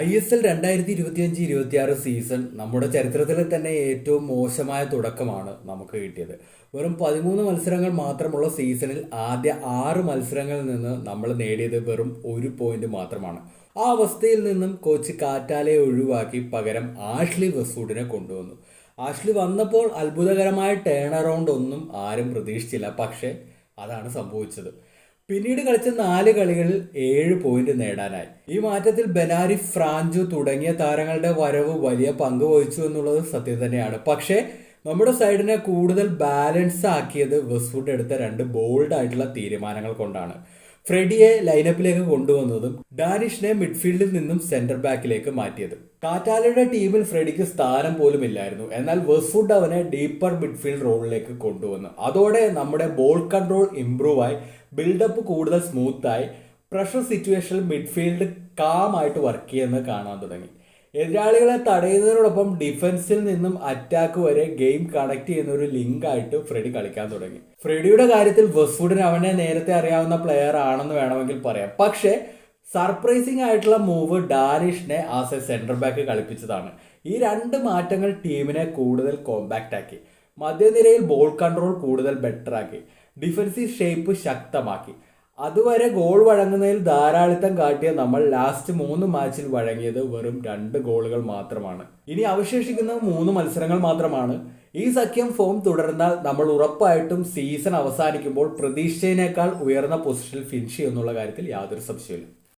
ISL 2025-26 season നമ്മുടെ ചരിത്രത്തിലെ തന്നെ ഏറ്റവും മോശമായ തുടക്കമാണ് നമുക്ക് കിട്ടിയത്. വെറും 13 മത്സരങ്ങൾ മാത്രമുള്ള സീസണിൽ ആദ്യ 6 മത്സരങ്ങളിൽ നിന്ന് നമ്മൾ നേടിയത് വെറും 1 പോയിന്റ് മാത്രമാണ്. ആ അവസ്ഥയിൽ നിന്നും കോച്ച് കാറ്റാലെ ഒഴിവാക്കി പകരം ആഷ്ലി വെസ്റ്റ്വുഡിനെ കൊണ്ടുവന്നു. ആഷ്ലി വന്നപ്പോൾ അത്ഭുതകരമായ ടേൺ അറൗണ്ട് ഒന്നും ആരും പ്രതീക്ഷിച്ചില്ല. പക്ഷേ അതാണ് സംഭവിച്ചത്. പിന്നീട് കളിച്ച 4 കളികളിൽ 7 പോയിന്റ് നേടാനായി. ഈ മാറ്റത്തിൽ ബെനാരി, ഫ്രാഞ്ചു തുടങ്ങിയ താരങ്ങളുടെ വരവ് വലിയ പങ്ക് വഹിച്ചു എന്നുള്ളത് സത്യം തന്നെയാണ്. പക്ഷേ നമ്മുടെ സൈഡിനെ കൂടുതൽ ബാലൻസ് ആക്കിയത് വെസ്റ്റ്വുഡ് എടുത്ത 2 ബോൾഡ് ആയിട്ടുള്ള തീരുമാനങ്ങൾ കൊണ്ടാണ്. ഫ്രെഡിയെ ലൈനപ്പിലേക്ക് കൊണ്ടുവന്നതും ഡാനിഷിനെ മിഡ്ഫീൽഡിൽ നിന്നും സെന്റർ ബാക്കിലേക്ക് മാറ്റിയതും. കാറ്റാലയുടെ ടീമിൽ ഫ്രെഡിക്ക് സ്ഥാനം പോലും ഇല്ലായിരുന്നു. എന്നാൽ വെസ്റ്റ്വുഡ് അവനെ ഡീപ്പർ മിഡ്ഫീൽഡ് റോളിലേക്ക് കൊണ്ടുവന്നു. അതോടെ നമ്മുടെ ബോൾ കൺട്രോൾ ഇംപ്രൂവ് ആയി, ബിൽഡപ്പ് കൂടുതൽ സ്മൂത്തായി, പ്രഷർ സിറ്റുവേഷനിൽ മിഡ്ഫീൽഡ് കാമായിട്ട് വർക്ക് ചെയ്യുന്നത് കാണാൻ തുടങ്ങി. എതിരാളികളെ തടയുന്നതിനോടൊപ്പം ഡിഫൻസിൽ നിന്നും അറ്റാക്ക് വരെ ഗെയിം കണക്ട് ചെയ്യുന്ന ഒരു ലിങ്ക് ആയിട്ട് ഫ്രെഡി കളിക്കാൻ തുടങ്ങി. ഫ്രെഡിയുടെ കാര്യത്തിൽ വെസ്റ്റ്വുഡിന് അവനെ നേരത്തെ അറിയാവുന്ന പ്ലെയർ ആണെന്ന് വേണമെങ്കിൽ പറയാം. പക്ഷേ സർപ്രൈസിംഗ് ആയിട്ടുള്ള മൂവ് ഡാനിഷിനെ ആസ് എ സെന്റർ ബാക്ക് കളിപ്പിച്ചതാണ്. ഈ 2 മാറ്റങ്ങൾ ടീമിനെ കൂടുതൽ കോമ്പാക്റ്റ് ആക്കി, മധ്യനിരയിൽ ബോൾ കൺട്രോൾ കൂടുതൽ ബെറ്റർ ആക്കി, ഡിഫൻസീവ് ഷേപ്പ് ശക്തമാക്കി. അതുവരെ ഗോൾ വഴങ്ങുന്നതിൽ ധാരാളിത്തം കാട്ടിയ നമ്മൾ ലാസ്റ്റ് 3 മാച്ചിൽ വഴങ്ങിയത് വെറും 2 ഗോളുകൾ മാത്രമാണ്. ഇനി അവശേഷിക്കുന്ന 3 മത്സരങ്ങൾ മാത്രമാണ്. ഈ സഖ്യം ഫോം തുടർന്നാൽ നമ്മൾ ഉറപ്പായിട്ടും സീസൺ അവസാനിക്കുമ്പോൾ പ്രതീക്ഷിച്ചതിനേക്കാൾ ഉയർന്ന പൊസിഷനിൽ ഫിനിഷ് ചെയ്യുന്നുള്ള കാര്യത്തിൽ യാതൊരു സംശയമില്ല.